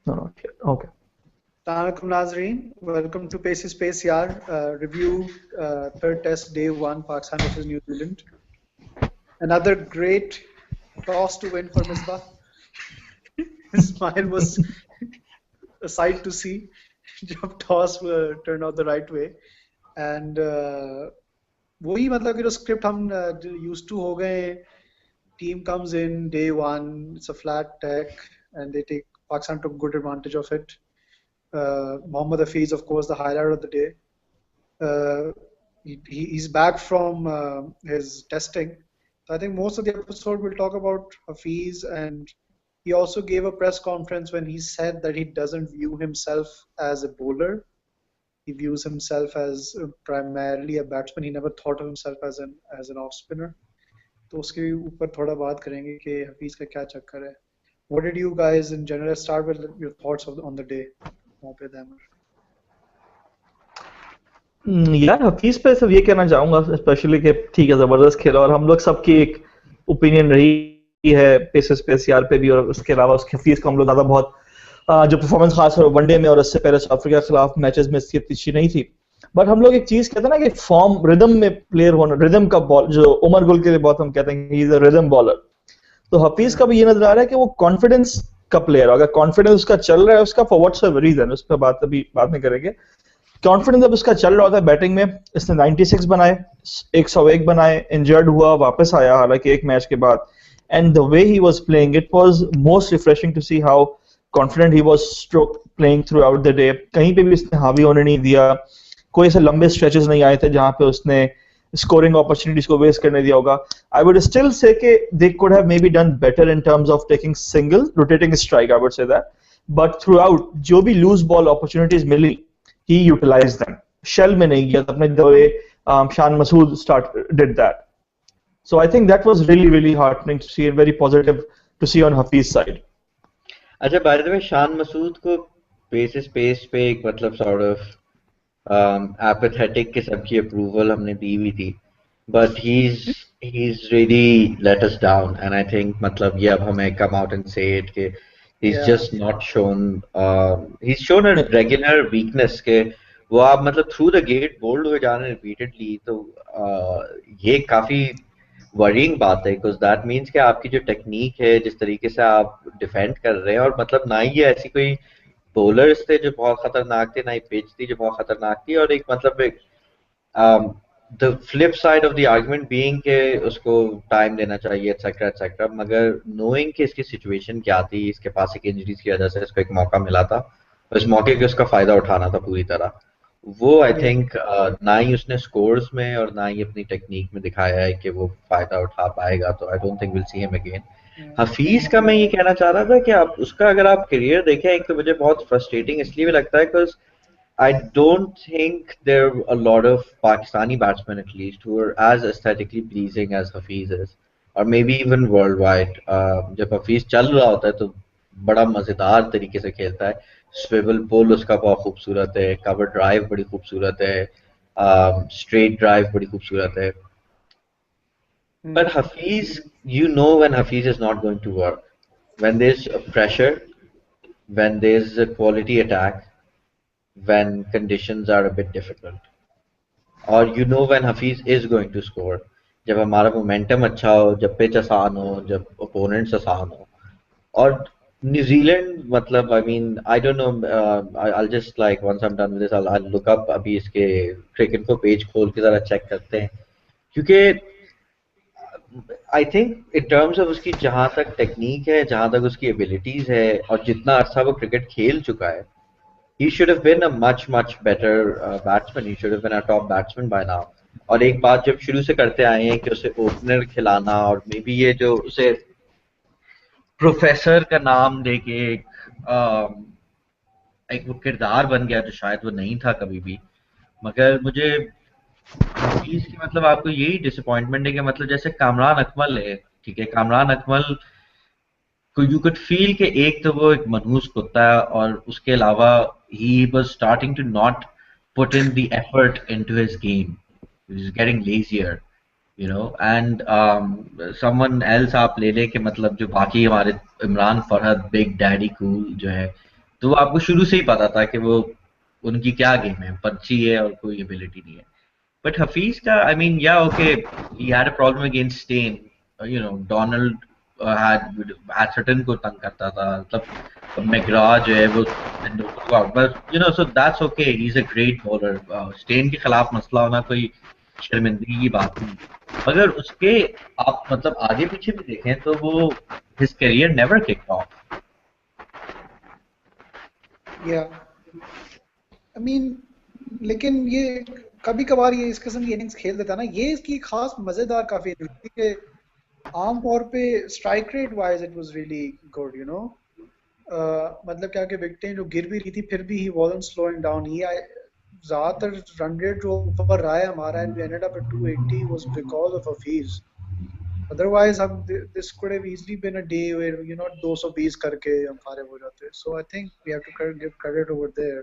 No, not yet. Okay. Assalamualaikum Nazreen. Welcome to Pace Space Yard. Review third test day one, Pakistan versus New Zealand. Another great toss to win for Misbah. His smile was a sight to see. जब toss turned out the right way. And वही मतलब कि जो script हम used to हो गए. Team comes in day one. It's a flat deck, and Pakistan took good advantage of it. Mohammad Hafiz, of course, the highlight of the day. He's back from his testing. So I think most of the episode will talk about Hafiz, and he also gave a press conference when he said that he doesn't view himself as a bowler. He views himself as primarily a batsman. He never thought of himself as an off spinner. तो उसके ऊपर थोड़ा बात करेंगे कि हफीज का क्या चक्कर है. What did you guys in general start with your thoughts on the day? यार हफीज पे सिर्फ ये कहना चाहूंगा स्पेशली कि ठीक है जबरदस्त खेला और हम लोग सबकी एक ओपिनियन रही है पेस यार पे भी और उसके अलावा उसके हफीज को हम लोग ज्यादा बहुत जो परफॉर्मेंस खास है वनडे में और इससे पहले साउथ अफ्रीका के खिलाफ मैचेस में इसकी अच्छी नहीं थी. बट हम लोग एक चीज कहते हैं ना कि फॉर्म रिदम में प्लेयर होना, रिदम का बॉल जो उमर गुल के लिए बहुत हम कहते हैं he is a rhythm bowler. तो हफीज का भी ये नजर आ रहा है कि वो कॉन्फिडेंस का प्लेयर, अगर कॉन्फिडेंस उसका चल रहा है उसका फॉर व्हाट्स एवर रीजन, उस पर बात अभी बाद में करेंगे. कॉन्फिडेंस अब उसका चल रहा था बैटिंग में, इसने 96 बनाए, 101 बनाए, इंजर्ड हुआ, वापस आया हालांकि एक मैच के बाद. And the way he was playing, it was most refreshing to see how confident he was playing throughout the day. कहीं पे भी उसने हावी होने नहीं दिया, कोई ऐसे लंबे स्ट्रेचेस नहीं आए थे जहां पे उसने स्कोरिंग अपॉर्चुनिटीज को वेस्ट करने दिया होगा. आई वुड स्टिल से के they could have maybe done better in terms of taking single rotating strike, I would say that. But throughout जो भी लूज बॉल अपॉर्चुनिटीज मिली he utilized them. Shell में नहीं गया अपने the way Shan Masood did that. So I think that was really really heartening to see and very positive to see on Hafiz's side. अच्छा, by the way, Shan Masood को pace पे एक मतलब sort of apathetic किस्म की approval हमने दी हुई थी, but he's really let us down, and I think मतलब ये अब हमें come out and say it कि he's just not shown he's shown a regular weakness के वो आप मतलब through the gate bold हो जा रहे हैं repeatedly. तो ये काफी worrying बात है, because that means कि आपकी जो टेक्निक है, जिस तरीके से आप डिफेंड कर रहे हैं, और मतलब ना ही ये ऐसी कोई बॉलर्स थे जो बहुत खतरनाक थे, ना ही पिच थी जो बहुत खतरनाक थी, और एक मतलब एक the flip side of the argument being कि उसको टाइम देना चाहिए एक्सेट्रा एक्सेट्रा, मगर knowing कि इसकी सिचुएशन क्या थी, इसके पास एक इंजरीज की वजह से इसको एक मौका मिला था, उस मौके के उसका फायदा उठाना था पूरी तरह. वो आई थिंक ना ही उसने स्कोर्स में और ना ही अपनी टेक्निक में दिखाया है कि वो फायदा उठा पाएगा. तो I don't think will see him again. Hafeez का मैं ये कहना चाह रहा था कि आप उसका अगर आप करियर देखें, एक तो मुझे बहुत फ्रस्ट्रेटिंग इसलिए भी लगता है because I don't think there are a lot of Pakistani batsmen at least who are as aesthetically pleasing as Hafiz is, or maybe even worldwide. जब हफीज चल रहा होता है तो बड़ा मजेदार तरीके से खेलता है. स्विवल पुल उसका बहुत खूबसूरत है, कवर ड्राइव बड़ी खूबसूरत है, स्ट्रेट ड्राइव बड़ी खूबसूरत है. But Hafiz, you know when Hafiz is not going to work, when there's a pressure, when there's a quality attack, when conditions are a bit difficult, or you know when Hafiz is going to score, जब हमारा momentum अच्छा हो, जब pitch आसान हो, जब opponents आसान हो. और न्यूजीलैंड मतलब I mean I don't know, I'll just like once I'm done with this I'll look up अभी इसके क्रिकेट को पेज खोल के जरा चेक करते हैं, क्योंकि I think in terms of उसकी जहां तक टेक्निक है, जहां तक उसकी एबिलिटीज है, और जितना अर्सा वो क्रिकेट खेल चुका है, he should have been a much better batsman. He should have been a top batsman by now. और एक बात जब शुरू से करते आए हैं कि उसे ओपनर खिलाना, और मे बी ये जो उसे प्रोफेसर का नाम देके एक वो किरदार बन गया जो शायद वो नहीं था कभी भी. मगर मुझे हफीज की मतलब आपको यही डिसअपॉइंटमेंट है कि मतलब जैसे कामरान अकमल है, ठीक है, कामरान अकमल को यू कुड फील कि एक तो वो एक मनहूस कुत्ता है, और उसके अलावा he was starting to not put in the effort into his game. He was getting lazier, you know. And someone else आप ले ले कि मतलब जो बाकी हमारे Imran Farhad big daddy cool जो है, तो आपको शुरू से ही पता था कि वो उनकी क्या गेम है, पर्ची है और कोई एबिलिटी नहीं है। But Hafiz ka, I mean, yeah, okay, he had a problem against Stain. Donald had certain को तंग करता था, मतलब McGraw जो है वो तेंदुलकर को out, but so that's okay. He's a great bowler. Stain के खिलाफ मसला होना कोई शर्मिंदगी की बात नहीं, मगर उसके आप मतलब आगे पीछे भी देखें तो वो his career never kicked off. Yeah. I mean, लेकिन ये कभी कभार ये इस किस्म की इनिंग्स खेल देता ना, ये इसकी खास मजेदार काफी इनिंग्स थी कि आमतौर पे strike rate wise it was really good, मतलब क्या कि विकेटें जो गिर भी रही थी फिर भी ही वाजंट स्लोइंग डाउन। ही ज्यादातर रन रेट जो ऊपर रहा है हमारा and we ended up at 280 was because of Hafeez. Otherwise हम this could have easily been a day where 220 करके हम फारिग हो जाते। So I think we have to give credit over there.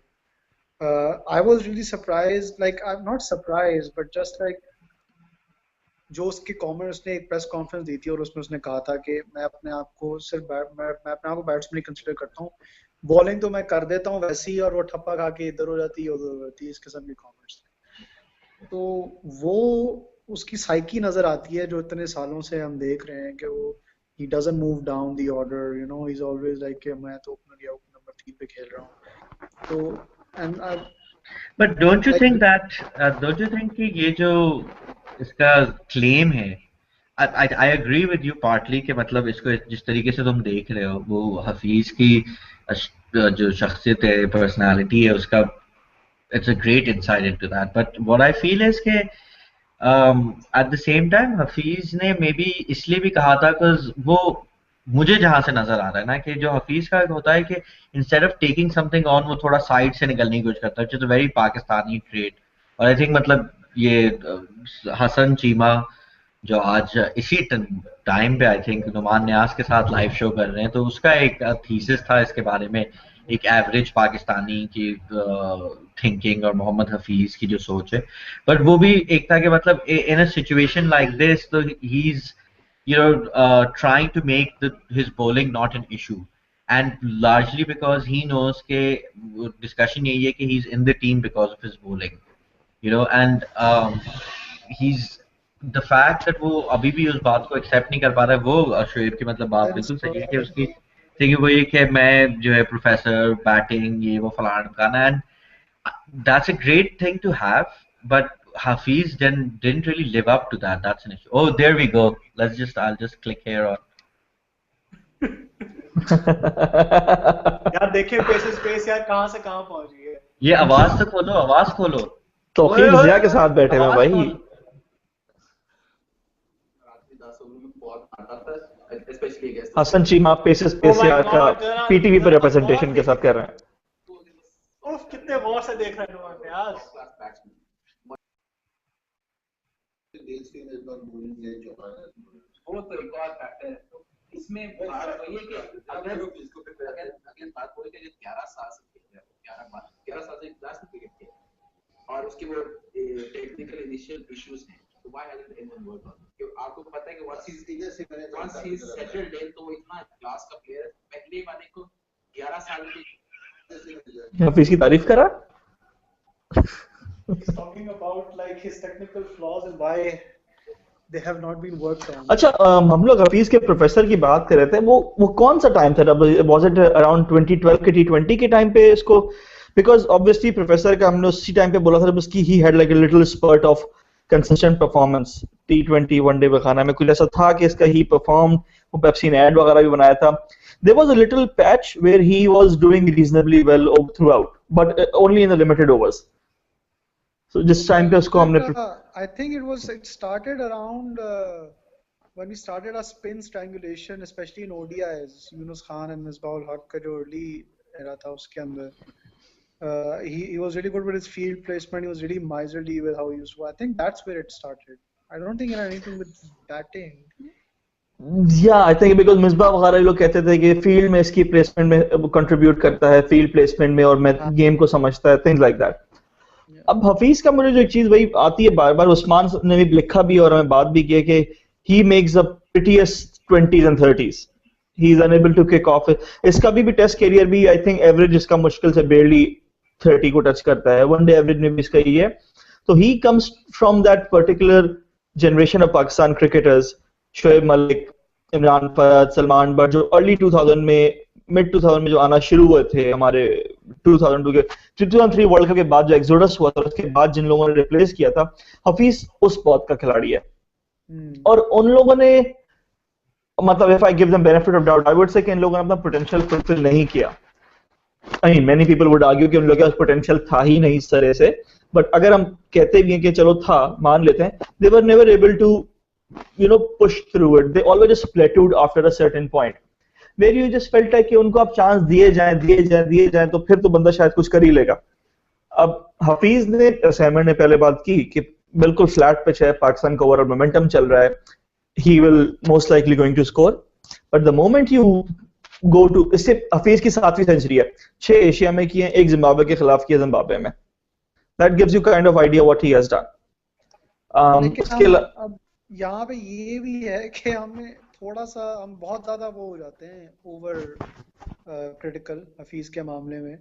I was really surprised, like I'm not surprised, but just like जो उसके comments ने एक प्रेस कॉन्फ्रेंस दी थी और उसमें उसने कहा था कि मैं अपने आप को सिर्फ मैं अपने आप को बैट्समैन कंसीडर करता हूँ, बॉलिंग तो मैं कर देता हूँ वैसे ही, और वो ठप्पा खा के इधर हो जाती है उधर हो जाती है, इस किस्म के कॉमेंट्स। तो वो उसकी साइकी नजर आती है जो इतने सालों से हम देख रहे हैं कि वो he doesn't move down the order, he's always like कि मैं तो ओपनर या नंबर 3 पे खेल रहा हूँ। तो and But don't you think that don't you think कि ये जो इसका क्लेम है, I agree with you partly कि मतलब इसको जिस तरीके से तुम देख रहे हो वो हफीज की जो शख्सियत है, पर्सनालिटी है उसका, it's a great insight into that. But what I feel is कि at the same time Hafeez ने मे बी इसलिए भी कहा था बिकॉज वो मुझे जहां से नजर आ रहा है ना कि जो हफीज का होता है कि instead of taking something on वो थोड़ा साइड से निकलने की कोशिश करता है, which is a very Pakistani trait. और आई थिंक मतलब ये हसन चीमा जो आज इसी टाइम पे आई थिंक नुमान न्याज के साथ लाइव शो कर रहे हैं, तो उसका एक थीसिस था इसके बारे में, एक एवरेज पाकिस्तानी की थिंकिंग और मोहम्मद हफीज की जो सोच है। बट वो भी एक था कि मतलब इन अ सिचुएशन लाइक दिस तो he is trying to make his bowling not an issue, and largely because he knows के discussion यही है कि he's in the team because of his bowling, and he's the fact that वो अभी भी उस बात को एक्सेप्ट नहीं कर पा रहा है, वो शोएब की मतलब बात बिल्कुल सही है कि उसकी थिंकिंग वो ये कि मैं जो है प्रोफेसर बैटिंग ये वो फलाना ढिमकाना, and that's a great thing to have, but Hafiz didn't really live up to that. That's an issue. Oh, there we go. I'll just click here on. यार देखिए स्पेस यार कहां से कहां पहुंच गई है। ये आवाज तो खोलो, आवाज खोलो। तौकीर जिया के साथ बैठे हुए भाई। हसन चीमा पेसेस पेसियार का पीटीवी पर रिप्रेजेंटेशन के साथ कर रहे हैं। उफ कितने गौर से देख रहे हैं नुमान यार। वो तो एक और फैक्टर है इसमें, बात वही है कि अगर बात हो कि 11 साल से खेल रहे हो, 11 साल से क्लास में क्रिकेट खेल और उसके वो टेक्निकल इनिशियल इश्यूज हैं, तो why hasn't anyone worked on? क्योंकि आपको पता है कि once he is settled in तो वो इतना क्लास का प्लेयर है, पहले वाले को 11 साल की हफीज की तारीफ करा। He's talking about like his technical flaws and why they have not been worked on. अच्छा, हम लोग हफीज के प्रोफेसर की बात कर रहे थे, वो कौन सा टाइम था? वाज इट अराउंड 2012 के T20 के टाइम पे इसको? बिकॉज ऑब्वियसली प्रोफेसर का हमने उसी टाइम पे बोला था जब उसकी he had like a little spurt of consistent performance T20 one day बखाना में कुछ ऐसा था कि इसका ही परफॉर्म, वो पेप्सी ने एड वगैरह भी बनाया था। There was a little patch where he was doing reasonably well throughout, but only in the limited overs. So जिस टाइम पे उसको हमने I think it started around when we started our spin strangulation, especially in ODIs. Yunus Khan and Misbah-ul Haq का जो early era था उसके अंदर, he was really good with his field placement. He was really miserly with how he used to. I think that's where it started. I don't think it had anything with batting. Yeah, I think because Misbah वगैरह लोग कहते थे कि field में इसकी placement में contribute करता है, फील्ड प्लेसमेंट में, और मैं गेम को समझता है, थिंग्स लाइक दैट। अब हफीज का मुझे जो चीज वही आती है बार बार, उस्मान ने भी लिखा भी और हमें बात भी की है कि he makes the prettiest 20s and 30s. He is unable to kick off. इसका भी टेस्ट करियर भी आई थिंक एवरेज इसका मुश्किल से barely 30 को टच करता है. वनडे एवरेज में भी इसका यही है. तो he comes from that particular generation of Pakistan cricketers, Shoaib Malik, Imran Farhat, Salman Butt, जो अर्ली 2000 में, मिड 2000 में जो आना शुरू हुए थे हमारे 2002 के 2003 वर्ल्ड कप के बाद जो एक्सोडस हुआ था, उसके बाद जिन लोगों ने रिप्लेस किया था, हफीज उस बहुत का खिलाड़ी है. और उन लोगों ने, मतलब if I give them benefit of doubt, I would से कि इन लोगों ने अपना पोटेंशियल फुलफिल नहीं किया. I mean many people would argue कि उन लोगों के पास पोटेंशियल था ही नहीं इस तरह से, बट अगर हम कहते भी हैं कि चलो था, मान लेते हैं, they were never able to push through it. They always just plateaued after a certain point where you just felt like कि उनको आप चांस दिए जाएं तो फिर तो बंदा शायद कुछ कर ही लेगा. अब हफीज ने, सैमर ने पहले बात की कि बिल्कुल फ्लैट पिच है, पाकिस्तान का ओवरऑल मोमेंटम चल रहा है, he will most likely going to score, but the moment you go to, इससे हफीज की 7वीं सेंचुरी है, 6 एशिया में की है, 1 जिम्बाब्वे के खिलाफ की है जिम्बाब्वे में. That gives you kind of idea what he has done. अब यहाँ पे ये भी है कि हमें थोड़ा सा, हम बहुत ज्यादा वो हो जाते हैं ओवर क्रिटिकल हफीज के मामले में,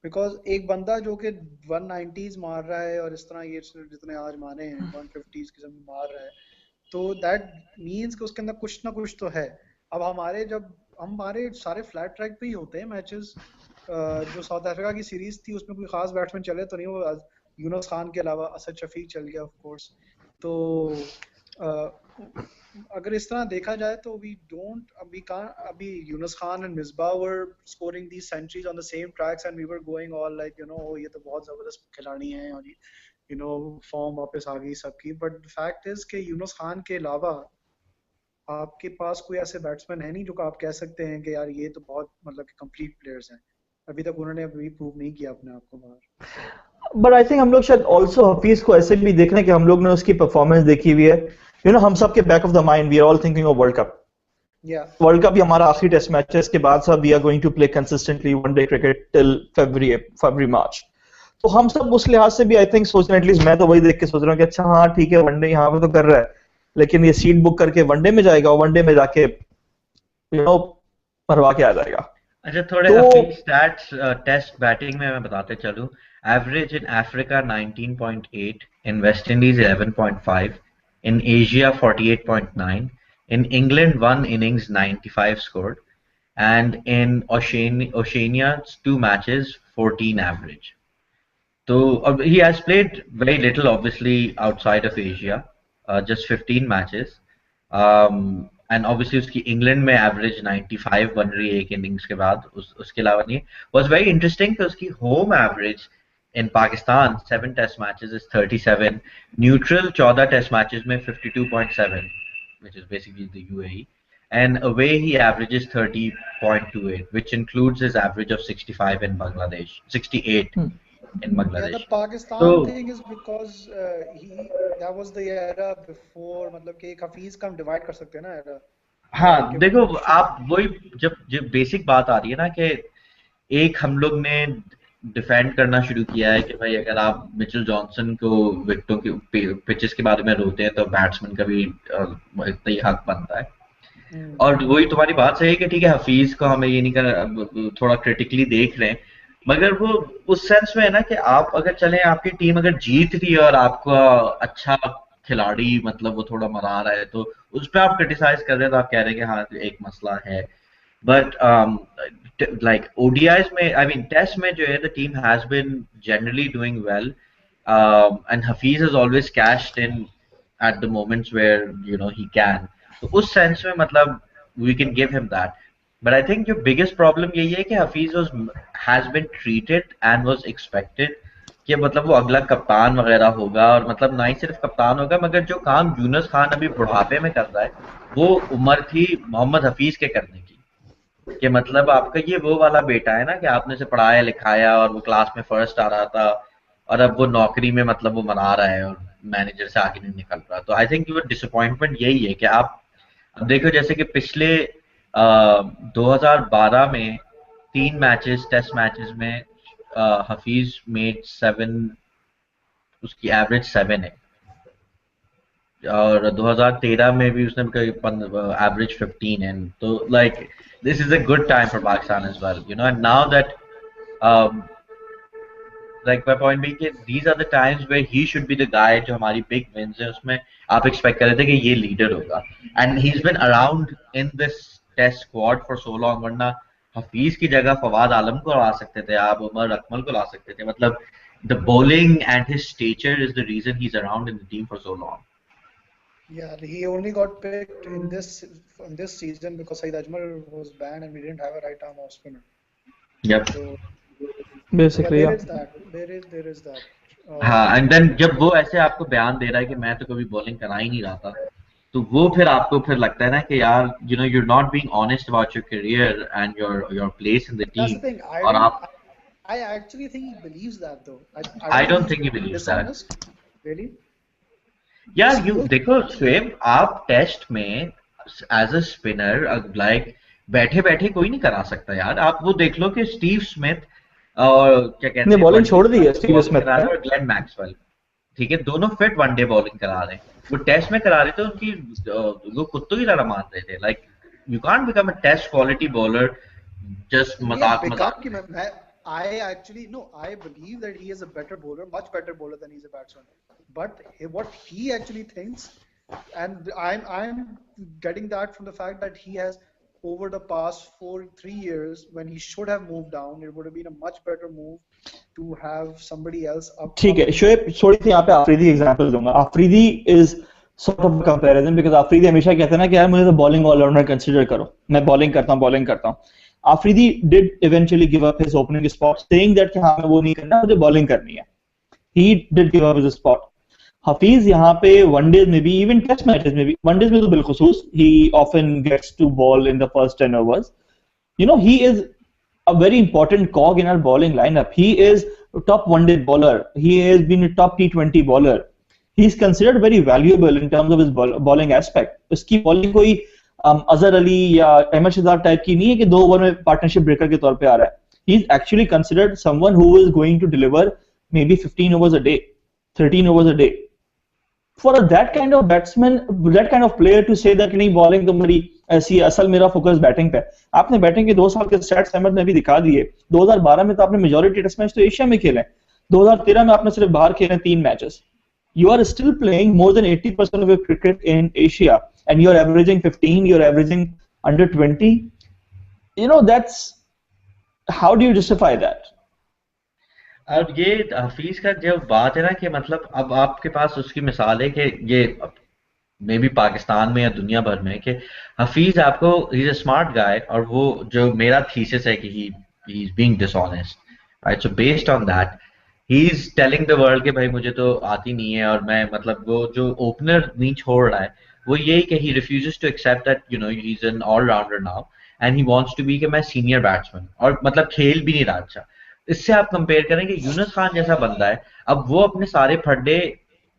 बिकॉज एक बंदा जो कि 190s मार रहा है और इस तरह ये जितने आज मारे हैं 150s किस्म मार रहा है, तो दैट मीन्स कि उसके अंदर कुछ ना कुछ तो है. अब हमारे सारे फ्लैट ट्रैक पे ही होते हैं मैचेस. जो साउथ अफ्रीका की सीरीज थी उसमें कोई खास बैट्समैन चले तो नहीं, वो यूनुस खान के अलावा असद शफीक चल गया ऑफ कोर्स. तो अगर इस तरह देखा जाए तो अभी Younis Khan and Misbah were scoring these centuries on the same tracks and we were going all like ये तो बहुत जबरदस्त खिलाड़ी हैं और फॉर्म वापस आ गई सबकी. बट द फैक्ट इज कि यूनुस खान के अलावा आपके पास कोई ऐसे बैट्समैन है नहीं जो आप कह सकते हैं कि यार ये तो बहुत मतलब कि कंप्लीट प्लेयर्स हैं. अभी तक उन्होंने अभी प्रूव नहीं किया अपने आप को बाहर. बट आई थिंक हम लोग शायद ऑल्सो हफीज को ऐसे भी देख रहे हैं कि हम लोग ने उसकी परफॉर्मेंस देखी हुई है. हम सबके back of the mind we are all thinking of world cup. World cup ही हमारा आखिरी टेस्ट मैच है, इसके बाद सब we are going to play consistently one day cricket till February March. तो हम सब उस लिहाज से भी आई थिंक सोच रहे हैं, एटलीस्ट मैं तो वही देख के सोच रहा हूँ कि अच्छा हाँ ठीक है, वनडे यहाँ पे तो कर रहा है, लेकिन ये सीट बुक करके वनडे में जाएगा, वनडे में जाके मरवा के आ जाएगा. अच्छा, थोड़े हफीज स्टैट्स टेस्ट बैटिंग में मैं बताते चलूं. Average in Africa 19.8, in West Indies 11.5, in Asia 48.9, in England 1 innings 95 scored, and in Oceania 2 matches 14 average. So he has played very little obviously outside of Asia, just 15 matches, and obviously उसकी England में average 95 बन रही है एक innings के बाद, उसके अलावा नहीं. was very interesting कि उसकी home average in Pakistan 7 test matches is 37, neutral 14 test matches में 52.7, which is basically the UAE, and away he averages 30.28, which includes his average of 65 in Bangladesh, 68 in Bangladesh. Yeah, the Pakistan thing is because that was the era before, मतलब कि एक हफीज का हम divide कर सकते हैं ना era. हाँ देखो, आप वही जब बेसिक बात आ रही है ना कि एक हम लोग ने डिफेंड करना शुरू किया है कि भाई अगर आप मिचेल जॉनसन को विकेटों के पिचेस के बारे में रोते हैं तो बैट्समैन का भी इतना ही हक बनता है. और वही तुम्हारी बात सही है कि ठीक है, हफीज को हमें ये नहीं कर, थोड़ा क्रिटिकली देख रहे हैं, मगर वो उस सेंस में है ना कि आप अगर चलें, आपकी टीम अगर जीत रही है और आपका अच्छा खिलाड़ी मतलब वो थोड़ा मरा रहा है, तो उस पर आप क्रिटिसाइज कर रहे हैं, तो आप कह रहे हैं कि हाँ एक मसला है. But like ODIs में, I mean Test में जो है, the team has been generally doing well, and Hafiz has always cashed in at the moments where he can. तो उस sense में मतलब we can give him that. But I think जो biggest problem यही है कि Hafiz has been treated and was expected कि मतलब वो अगला कप्तान वगैरह होगा, और मतलब ना ही सिर्फ कप्तान होगा, मगर जो काम यूनुस खान अभी बुढ़ापे में कर रहा है वो उम्र थी मोहम्मद हफीज के करने की. कि मतलब आपका ये वो वाला बेटा है ना कि आपने से पढ़ाया लिखाया और वो क्लास में फर्स्ट आ रहा था, और अब वो नौकरी में मतलब वो मना रहा है और मैनेजर से आगे नहीं निकल रहा. तो आई थिंक वो डिसअपॉइंटमेंट यही है कि आप अब देखो, जैसे कि पिछले 2012 में 3 मैचेस टेस्ट मैचेस में हफीज मेड 7, उसकी एवरेज 7 है. और 2013 में भी उसने एवरेज 15 एंड तो like this is a good time for Pakistan as well you know and now that like my point being कि these are the times where he should be the guy जो हमारी big wins है उसमें आप expect कर रहे थे कि ये leader होगा and he's been around in this test squad for so long वरना हफीज की जगह फवाद आलम को ला सकते थे आप उमर अकमल को ला सकते थे मतलब the bowling and his stature is the reason he's around in the team for so long. Yeah, he only got picked in this season because Saeed Ajmal was banned and we didn't have a right arm off spinner. Yep. So yeah, basically, there yeah. is that. There is that. हाँ and then जब वो ऐसे आपको बयान दे रहा है कि मैं तो कभी बॉलिंग करा ही नहीं रहा था तो वो फिर आपको फिर लगता है ना कि यार you know you're not being honest about your career and your place in the That's the team thing. और आप I actually think he believes that though. I I don't think don't he's think he being believes that. dishonest. Really? यार you Look, देखो शुएब आप test में as a spinner like बैठे बैठे कोई नहीं करा सकता यार आप वो देख लो कि स्टीव स्मिथ और क्या ने कहते हैं बॉलिंग छोड़ वनडे दी है स्टीव बॉलिंग स्मिथ करा ने. रहे हैं और ग्लेन मैक्सवेल ठीक है दोनों फिट वनडे बॉलिंग करा रहे हैं वो टेस्ट में करा रहे थे उनकी वो कुत्तों की तरह मार रहे थे like you can't become a test quality bowler just yeah, मजाक become मजाक ki में I actually no, I believe that he is a better bowler, much better bowler than he's a batsman. But what he actually thinks, and I'm getting that from the fact that he has over the past 3 years when he should have moved down, it would have been a much better move to have somebody else ठीक up है in the Shoaib थोड़ी सी यहाँ पे Afridi example दूंगा. Afridi is sort of comparison because Afridi हमेशा कहते हैं ना कि यार मुझे तो बॉलिंग ऑलराउंडर कंसीडर करो, मैं बॉलिंग करता हूँ. Afridi did eventually give up his opening spot saying that कि हाँ मैं वो नहीं करना, मुझे बॉलिंग करनी है. He did give up his spot. Hafeez यहाँ पे वनडेज में भी, इवन टेस्ट मैचेस में भी, वनडेज में तो बिलखुसूस he often gets to bowl in the first 10 overs. You know, he is a very important cog in our bowling lineup. He is a top one-day bowler. He has been a top T20 bowler. He's considered very valuable in terms of his bowling aspect. उसकी bowling कोई अजहर अली या Ahmad Shahzad type की नहीं है कि 2 over में partnership breaker के तौर पे आ रहा है. He is actually considered someone who is going to deliver maybe 15 overs a day, 13 overs a day. For that kind of batsman, that kind of player to say that नहीं bowling तुम्हारी ऐसी है, असल मेरा फोकस बैटिंग पे. आपने batting के 2 साल के स्टैट्स अहमद ने भी दिखा दिए. 2012 में तो आपने मेजॉरिटी टेस्ट मैच तो एशिया में खेले. 2013 में आपने सिर्फ बाहर खेले 3 matches. You are still playing more than 80% of your cricket in Asia, and you're averaging 15. You're averaging under 20. You know that's how do you justify that? अब ये हफीज का जो बात है ना कि मतलब अब आपके पास उसकी मिसाल है कि ये मे बी पाकिस्तान में या दुनिया भर में कि हफीज आपको he is a smart guy और वो जो मेरा थीसिस है कि he is being dishonest right so based on that he is telling the world कि भाई मुझे तो आती नहीं है और मैं मतलब वो जो ओपनर नहीं छोड़ रहा है वो यही कि he refuses to accept that you know he is an allrounder now and he wants to be कि मैं सीनियर बैट्समैन और मतलब खेल भी नहीं रहा अच्छा इससे आप कंपेयर करें कि यूनुस खान जैसा बंदा है अब वो अपने सारे फड्डे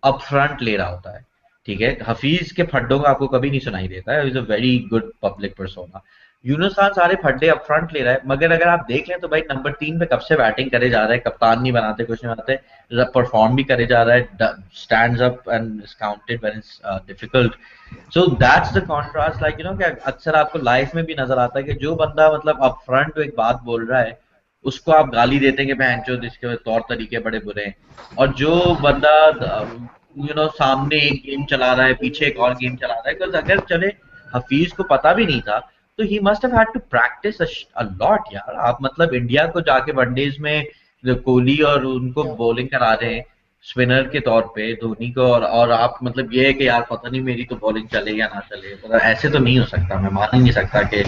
अप फ्रंट ले रहा होता है ठीक है हफीज के फड्डों का आपको कभी नहीं सुनाई देता है is a very good public persona Yunus Khan सारे फड्डे अप फ्रंट ले रहा है मगर अगर आप देख लें तो भाई नंबर 3 पे कब से बैटिंग करे जा रहा है कप्तान नहीं बनाते कुछ नहीं बनाते परफॉर्म भी करे जा रहा है stands up and is counted when it's difficult so that's the contrast like you know कि अक्सर आपको लाइफ में भी नजर आता है कि जो बंदा मतलब अप फ्रंट एक बात बोल रहा है उसको आप गाली देते हैं कि बहनचोद इसके तौर तरीके बड़े बुरे हैं और जो बंदा यू नो सामने एक गेम चला रहा है पीछे एक और गेम चला रहा है बिकॉज अगर चले हफीज को पता भी नहीं था तो he must have had to practise a lot यार आप मतलब इंडिया को जाके वनडेज में कोहली और उनको yeah. बॉलिंग करा रहे हैं स्पिनर के तौर पे धोनी को और आप मतलब ये है कि यार पता नहीं मेरी तो बॉलिंग चले या ना चले मतलब ऐसे तो नहीं हो सकता मैं मान ही नहीं सकता कि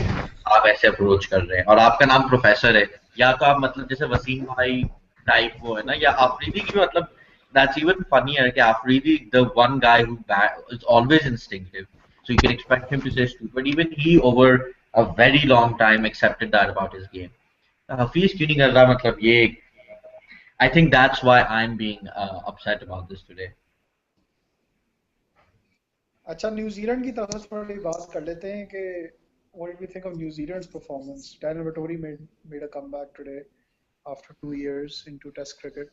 आप ऐसे अप्रोच कर रहे हैं और आपका नाम प्रोफेसर है या तो आप मतलब जैसे वसीम भाई टाइप वो है ना या आफरीदी की भी मतलब that's even funnier कि Afridi the one guy who is always instinctive so you can expect him to say stupid even he over a very long time accepted that about his game Hafeez क्यों नहीं कर रहा मतलब ये I think that's why I'm being upset about this today. अच्छा New Zealand की तरफ से थोड़ी बात कर लेते हैं कि what did we think of New Zealand's performance? Daniel Vettori made a comeback today after 2 years into Test cricket.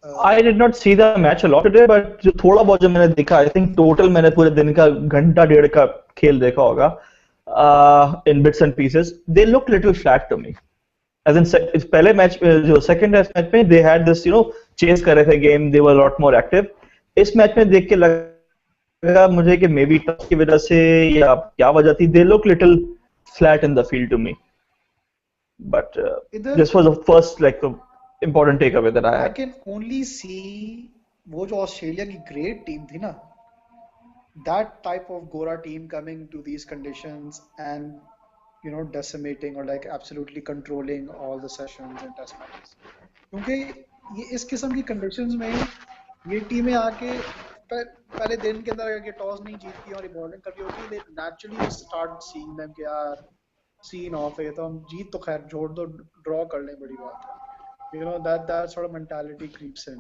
I did not see the match a lot today, but जो थोड़ा बहुत जो मैंने देखा, I think total मैंने पूरे दिन का घंटा डेढ़ का खेल देखा होगा, in bits and pieces. They look little flat to me. As in पहले मैच जो सेकंड मैच में they had this chase कर रहे थे game, they were a lot more active. इस मैच में देख के लगा मुझे कि मे बी टच की वजह से या क्या वजह थी, they look little flat in the field to me. But this was the first like the important takeaway that I I had. can only see वो जो ऑस्ट्रेलिया की ग्रेट टीम थी ना, that type of Gora team coming to these conditions and decimating or like absolutely controlling all the sessions and test matches. क्योंकि ये इस किस्म की conditions में ये टीमें आके पहले दिन के अंदर अगर टॉस नहीं जीतती और बॉलिंग कर रही होती, they naturally start seeing them कि यार सीन ऑफ है तो हम जीत तो खैर छोड़ दो, ड्रॉ कर लें, बड़ी बात है. That sort of mentality creeps in.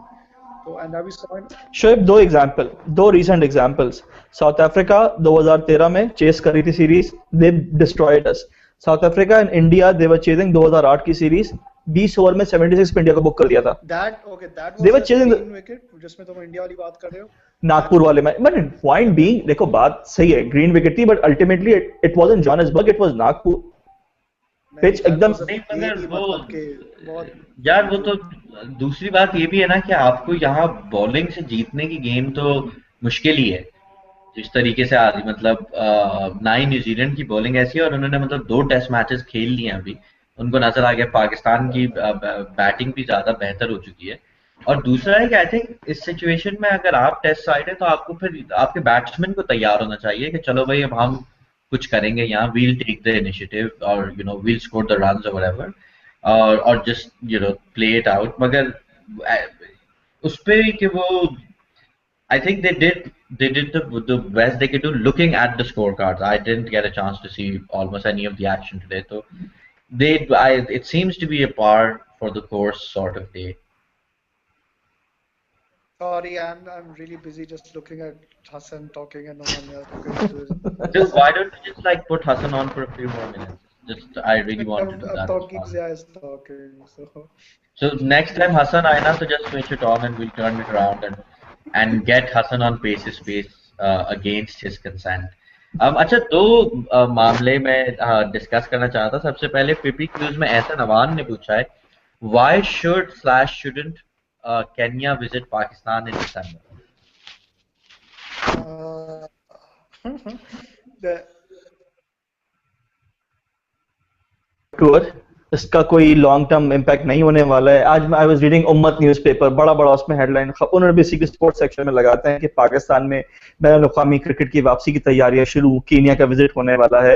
So and that we saw in Shoaib दो recent examples. South Africa 2013 में चेस करी थी series, they destroyed us. South Africa and India they were chasing 2008 की सीरीज, 20 ओवर में 76 पे इंडिया को book कर दिया था. that was They were chasing green wicket जिसमें तुम इंडिया वाली बात कर रहे हो. नागपुर वाले मैच. बट पॉइंट बीइंग, देखो बात सही है, ग्रीन विकेट थी, but ultimately it wasn't Johannesburg, it was Nagpur. Pitch एकदम नहीं, मगर वो मतलब के बहुत यार वो तो दूसरी बात ये भी है ना कि आपको यहाँ बॉलिंग से जीतने की गेम तो मुश्किल ही है. जिस तरीके से आज मतलब ना ही न्यूजीलैंड की बॉलिंग ऐसी है और उन्होंने मतलब 2 टेस्ट मैचेस खेल लिए अभी, उनको नजर आ गया पाकिस्तान की बैटिंग भी ज्यादा बेहतर हो चुकी है. और दूसरा है कि आई थिंक इस सिचुएशन में अगर आप टेस्ट साइड है तो आपको फिर आपके बैट्समैन को तैयार होना चाहिए कि चलो भाई अब हम कुछ करेंगे यहाँ, वील टेक द इनिशिएटिव और वील स्कोर द रन्स और व्हाटएवर, और जस्ट प्ले इट आउट. मगर उस पे कि वो I think they did the best they could do looking at the scorecards. I didn't get a chance to see almost any of the action today. So it seems to be a par for the course sort of day. sorry, I'm really busy just looking at Hassan talking and no one else looking into it. Just why don't you just like put Hassan on for a few more minutes? Just I really want to do I'm that. talking, Zia is talking, So next time Hassan आए so just switch it on and we'll turn it around and get Hassan on Pace's Pace against his consent. अच्छा, 2 मामले में discuss करना चाहता. सबसे पहले PP cues में ऐसा नवान ने पूछा है, why should/shouldn't Kenya visit Pakistan in December? the tour, इसका कोई लॉन्ग टर्म इम्पैक्ट नहीं होने वाला है. आज आई वाज रीडिंग उम्मत न्यूज़पेपर, बड़ा बड़ा उसमें हेडलाइन उन्होंने भी इसी स्पोर्ट्स सेक्शन में लगाते हैं कि पाकिस्तान में बैनुल अक़वामी क्रिकेट की वापसी की तैयारियां शुरू, कीनिया का विजिट होने वाला है.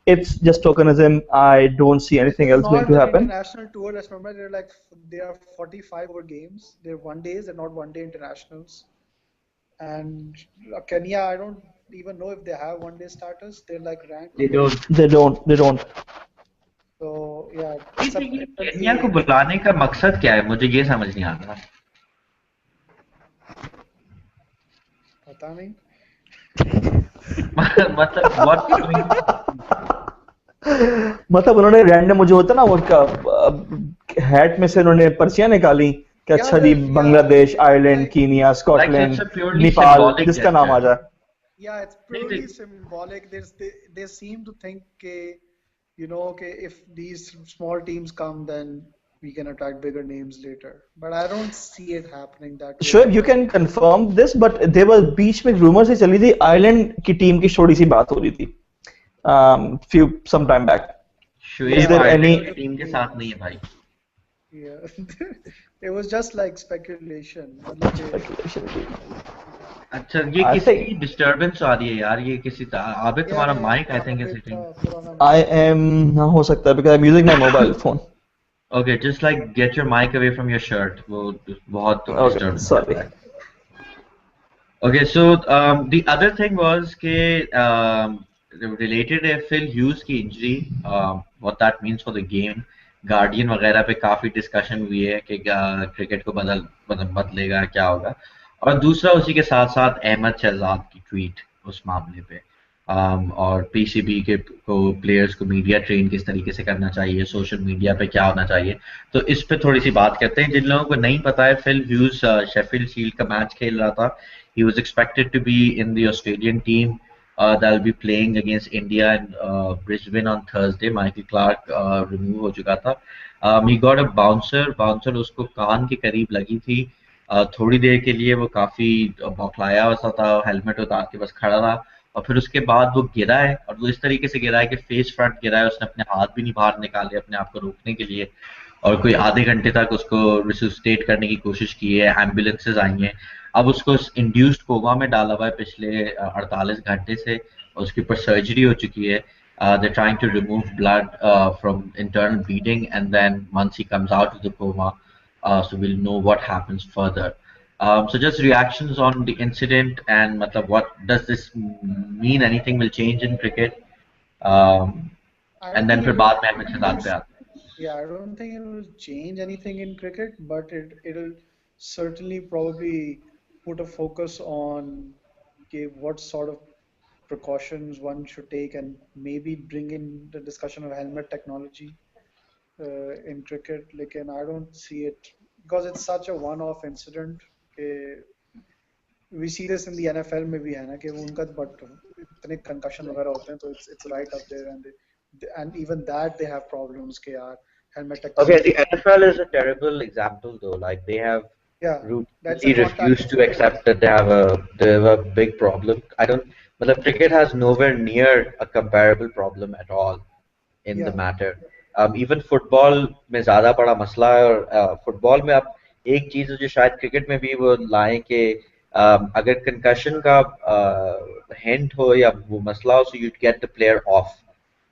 It's just tokenism. I don't see anything else going to happen. International tour, let's remember, there are 45 over games. They're one days, they're not one day internationals. And Kenya, I don't even know if they have one day status. They're like ranked. They don't. So yeah. Kenya को बुलाने का मकसद क्या है, मुझे ये समझ नहीं आता. पता नहीं. मतलब उन्होंने रैंडम, मुझे होता ना उनका हैट में से उन्होंने पर्चियां निकाली कि अच्छा जी Bangladesh, Ireland, Kenya, Scotland, Nepal, जिसका नाम आ जाए. Yeah, it's purely symbolic. They seem to think if these small teams come, then we can attract bigger names later. But I don't see it happening that way. Sure, you can confirm this, but there was बीच में rumors से चली थी Ireland की team की थोड़ी सी बात हो रही थी some time back. Is there any team के साथ नहीं है भाई? Yeah, it was just like speculation. अच्छा, ये किसी डिस्टरबेंस आ रही है यार, ये किसी आबे तुम्हारा mic I think is hitting. I am हो सकता है because I'm using my mobile phone. Okay, just like get your mic away from your shirt. वो बहुत disturbing. Sorry. Okay, so the other thing was कि related है Phil Hughes की injury, what that means for the game. Guardian वगैरह पे काफी discussion हुई है कि क्रिकेट को बदलेगा, क्या होगा. और दूसरा उसी के साथ साथ अहमद शहजाद की ट्वीट उस मामले पे. और पीसीबी के को प्लेयर्स को मीडिया ट्रेन किस तरीके से करना चाहिए, सोशल मीडिया पे क्या होना चाहिए। तो इस पे थोड़ी सी बात करते हैं। जिन लोगों को नहीं पता है, फिल ह्यूज शेफील्ड शील्ड का मैच खेल रहा था। He was expected to be in the Australian team that will be playing against India and Brisbane on Thursday. Michael Clark remove हो चुका था। He got a bouncer उसको कान के करीब लगी थी। थोड़ी देर के लिए वो काफी बौखलाया हुआ था, हेलमेट उतार के बस खड़ा रहा। और फिर उसके बाद वो गिरा है, और वो इस तरीके से गिरा है कि फेस फ्रंट गिरा है। उसने अपने हाथ भी नहीं बाहर निकाले अपने आप को रोकने के लिए, और कोई आधे घंटे तक उसको रिsuscitate करने की कोशिश की है, एम्बुलेंसेज आई हैं। अब उसको इंड्यूस्ड कोमा में डाला हुआ है पिछले 48 घंटे से, और उसके ऊपर सर्जरी हो चुकी है। They're trying to remove blood from internal bleeding, and then once he comes out of the coma, so we'll know what happens further. So just reactions on the incident, and matlab, what does this mean? Anything will change in cricket? Um, I don't and then think it फिर will बाद में अहमद शहजाद पे आते हैं। Yeah, I don't think it will change anything in cricket, but it'll certainly probably put a focus on okay, what sort of precautions one should take, and maybe bring in the discussion of helmet technology in cricket. Like, and I don't see it because it's such a one-off incident. Okay, we see this in the NFL में भी है ना कि वो उनका but इतने concussion वगैरह होते हैं तो it's right up there, and even that they have problems के यार helmet Okay, technology. the NFL is a terrible example though. Like they have Yeah, that's a routinely contact refused to sport. accept that they have a big problem. I don't. But the cricket has nowhere near a comparable problem at all in the Yeah, matter. Even football में ज़्यादा बड़ा मसला है, और football में अब एक चीज़ है जो शायद क्रिकेट में भी वो लाएं कि अगर कंकशन का हिंट हो या वो मसला हो, so you'd get the player off,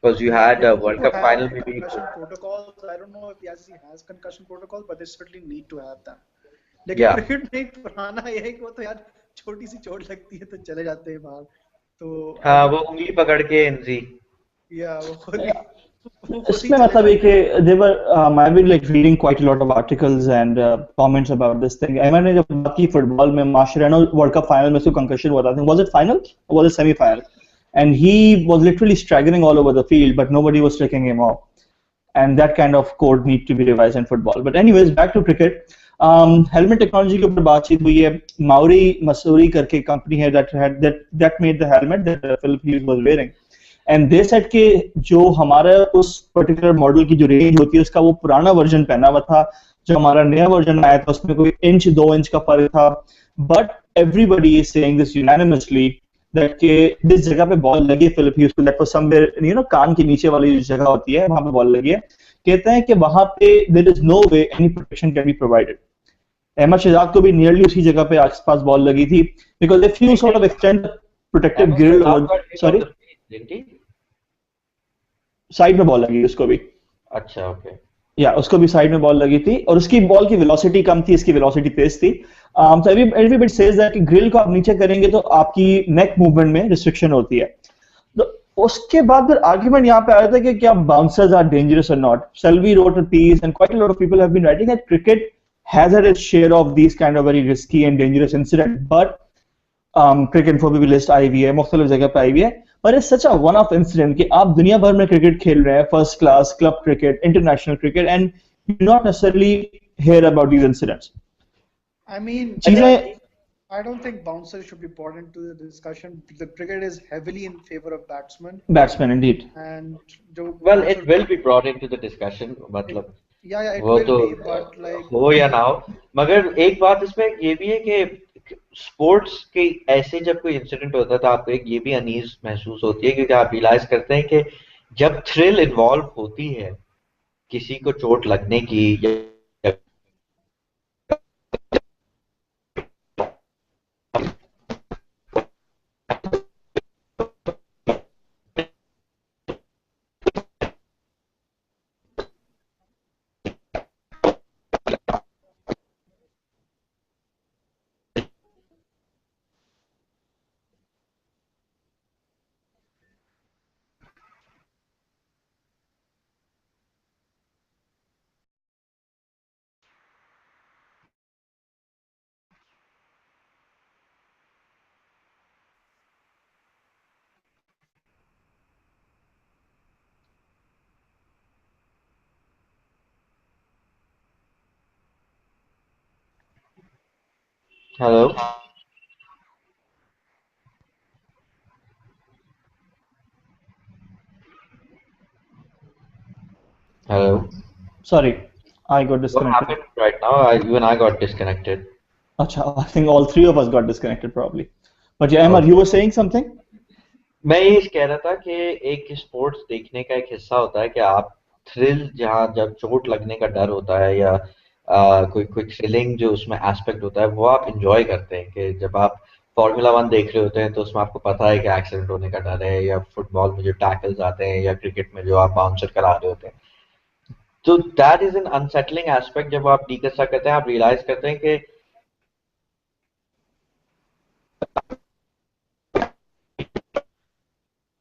because you yeah, had they a need World to Cup have final में भी। concussion protocols. I don't know if the ICC has concussion protocols, but they certainly need to have them. लेकिन Yeah. Cricket में एक पुराना ये है कि वो तो यार छोटी सी चोट लगती है तो चले जाते हैं बाहर, तो आई हाँ, वो डोंट उंगली पकड़ के इनजी। या वो खुद ही इसमें चले मतलब ये जाते कि हैं। There I been like reading quite a lot of articles and comments about this thing. मैंने जब बात की फुटबॉल में मास्चेरानो वर्ल्ड कप फाइनल में उसको कंकशन हुआ था, was it final, was it semifinal, and he was literally struggling all over the field but nobody was taking him of, and that kind of code need to be revised in football. But anyways, back to cricket. Helmet technology के ऊपर बातचीत हुई है। Maori Mussoorie करके company है that made the helmet that Philip Hughes was wearing, and they said कि जो हमारा उस पर्टिकुलर मॉडल की जो रेंज होती है उसका वो पुराना वर्जन पहना हुआ था, जो हमारा नया वर्जन आया था उसमें कोई इंच 2 इंच का फर्क था। But everybody is saying this unanimously that के जिस जगह पे बॉल लगी है फिलिप ह्यूज को, दैट वाज समवेयर कान के नीचे वाली जो जगह होती है वहां पे बॉल लगी है, कहते हैं कि वहां पे there is no way any protection can be provided. Ahmed Shehzad को भी नियरली उसी जगह पे आसपास बॉल लगी थी, because if you sort of extend protective Ahmed grill Shehzad और got hit on sorry the face, didn't he? Side में बॉल लगी उसको भी, अच्छा, ओके। या उसको भी साइड में बॉल लगी थी और उसकी बॉल की वेलोसिटी कम थी, इसकी वेलोसिटी तेज थी। so everybody says that कि ग्रिल को आप नीचे करेंगे तो आपकी नेक मूवमेंट में रिस्ट्रिक्शन होती है। तो उसके बाद फिर आर्गुमेंट यहाँ पे आ रहा था कि क्या बाउंसर्स आर डेंजरस और not. Selvey wrote a piece and quite a lot of people have been writing that cricket has had its share of these kind of very risky and dangerous incident, but cricket info पे भी list आई हुई है, मुख्तलिफ जगह पे आई हुई है। पर it's such a one off incident कि आप दुनिया भर में क्रिकेट खेल रहे हैं, first class club cricket, international cricket, and you not necessarily hear about these incidents. I mean, चीजें I don't think bouncers should be brought into the discussion. The cricket is heavily in favor of batsmen, batsman Indeed. and जो Well, it bouncer, will be brought into the discussion, it, मतलब yeah, it वो will तो be, but like, हो या ना हो। मगर एक बात इसमें ये भी है कि स्पोर्ट्स के ऐसे जब कोई इंसिडेंट होता है तो आपको एक ये भी अनीज महसूस होती है, क्योंकि आप रियलाइज करते हैं कि जब थ्रिल इन्वॉल्व होती है किसी को चोट लगने की या Hello, hello. Sorry, I got What disconnected. happened right now? Even I got disconnected. Acha, I think all three of us got disconnected probably. But yeah, Emma, you Okay. were saying something? मैं ये कह रहा था कि एक sports देखने का एक हिस्सा होता है कि आप थ्रिल जहाँ जब चोट लगने का डर होता है या कोई कोई थ्रिलिंग जो उसमें एस्पेक्ट होता है वो आप इंजॉय करते हैं कि जब आप फॉर्मूला वन देख रहे होते हैं तो उसमें आपको पता है कि एक्सीडेंट होने का डर है या फुटबॉल में जो टैकल्स आते हैं या क्रिकेट में जो आप बाउंसर करा रहे होते हैं तो that is an unsettling aspect जब आप डीकस्ट्रा करते हैं आप रियलाइज करते हैं कि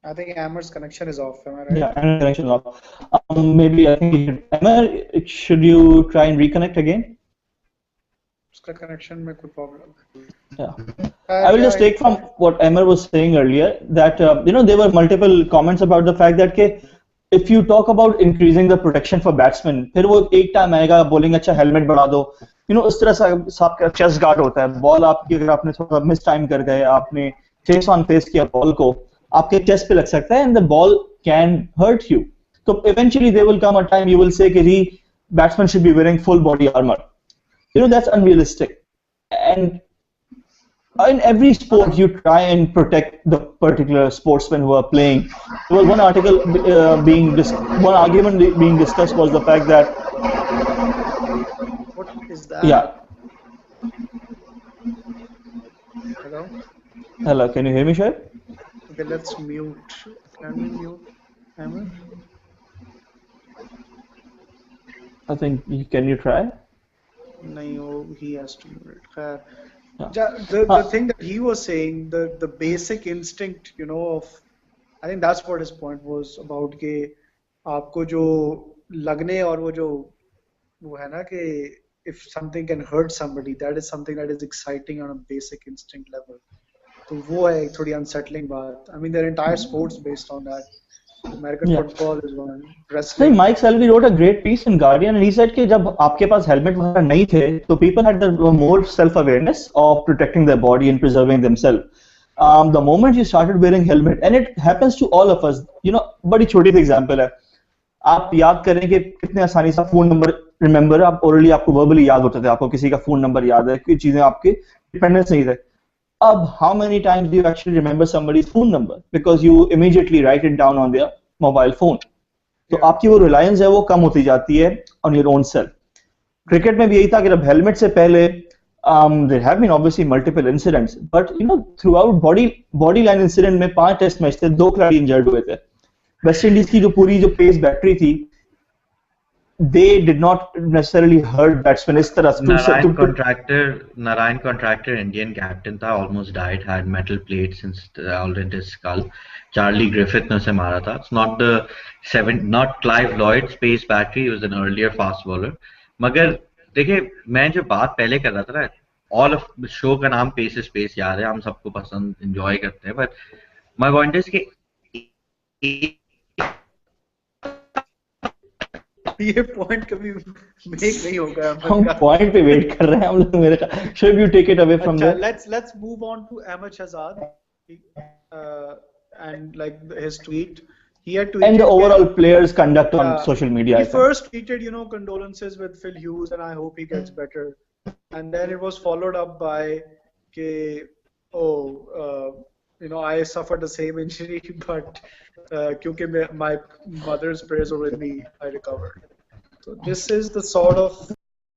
I think Amber's connection is off. Am I right? Yeah, and connection off. Maybe I think you should, Emma, should you try and reconnect again? उसका connection में कोई problem है. Yeah. I will just Yeah, take from what Emma was saying earlier that there were multiple comments about the fact that if you talk about increasing the protection for batsmen, फिर वो एक time आएगा बोलेंगे अच्छा helmet बढ़ा दो. उस तरह से आपका चेस्ट गार्ड होता है. बॉल आपकी अगर आपने थोड़ा मिस टाइम कर गए, आपने फेस ऑन फेस किया बॉल को, आपके चेस्ट पे लग सकता है and the ball can hurt you. तो eventually there will come a time you will say कि the batsman should be wearing full body armor. That's unrealistic. And in every sport you try and protect the particular sportsmen who are playing. There was one article one argument being discussed was the fact that what is that? yeah. Hello? Can you hear me, Shoaib? Okay, let's mute. Can we mute Amber? I think can you try? No, he has to mute it. Yeah. The thing that he was saying, the basic instinct, of, I think that's what his point was about कि आपको जो लगने और वो है ना कि if something can hurt somebody, that is something that is exciting on a basic instinct level. तो वो है एक थोड़ी unsettling बात. I mean, their entire sports based on that. American football is one. Wrestling. Mike Salvi wrote a great piece in Guardian and he said कि जब आपके पास helmet वगैरह नहीं थे तो people had the more self awareness of protecting their body and preserving themselves. The moment you started wearing helmet and it happens to all of us, बड़ी छोटी सी example है. आप याद करें कि कितने आसानी से फोन नंबर रिमेंबर आप ओरली आपको वर्बली याद होते थे, आपको किसी का फोन नंबर याद है, कोई चीजें आपके डिपेंडेंस नहीं थे. अब how many times do you actually remember somebody's phone number because you immediately write it down on their mobile phone. तो आपकी वो रिलायंस है वो कम होती जाती है on your own self. Cricket में भी यही था कि जब हेलमेट से पहले there have been obviously multiple incidents, but throughout body line incident में 5 टेस्ट मैच थे, 2 खिलाड़ी इंजर्ड हुए थे. वेस्ट इंडीज की जो पूरी जो पेस बैटरी थी, they did not necessarily hurt batsmen इस तरह Narayan Contractor, Indian captain था, almost died, had metal plates installed in his skull. Charlie Griffith ने उसे मारा था. It's not Clive Lloyd, space battery, he was an earlier fast bowler. मगर देखिए मैं जो बात पहले कर रहा था ना, all of शो का नाम पेस स्पेस याद है, हम सबको पसंद enjoy करते हैं, but my point is कि ये पॉइंट कभी मेक नहीं होगा. हम पॉइंट पे वेट कर रहे हैं हम लोग. मेरे का should you take it away from there? Let's move on to Ahmed Shahzad and like his tweet. He had tweeted and the overall players' conduct on social media. He first tweeted, condolences with Phil Hughes and I hope he gets better. And then it was followed up by, I suffered the same injury, but क्योंकि my mother's prayers were with me, I recovered. So this is the sort of